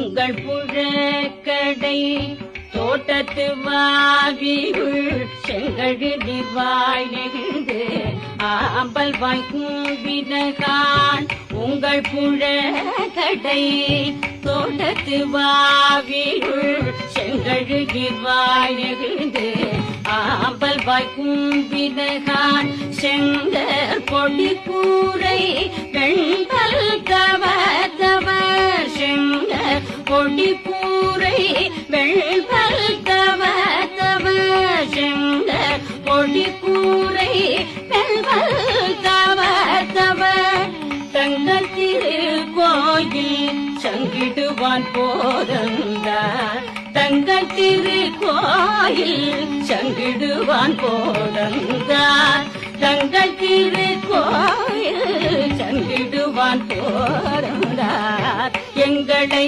உங்கள் புழக்கடை தோட்டத்து வாவியுள் செங்கழுதி வாய் நெகிழ்ந்து ஆம்பல் வாய்க்கும் வினகான் உங்கள் புழக்கடை தோட்டத்து வாவியுள் செங்கழுதி வாய் நெகிழ்ந்து ஆம்பல் வாய்க்கும் வினகான் செங்கல் பொடி கூரை வெண்பல் தவத்தவர் செங்கல் பொடி கூரை வெண்பல் தவத்தவர் செங்கல் பொடி கூரை வெண்பல் தவத்தவர் தங்கத்திரு கோயில் சங்கிடுவான் போதந்தார் தங்கத்திரு கோயில் சங்கிடுவான் போதந்தார் தங்கத்திரு கோயில் சங்கிடுவான் போதந்தார் எங்களை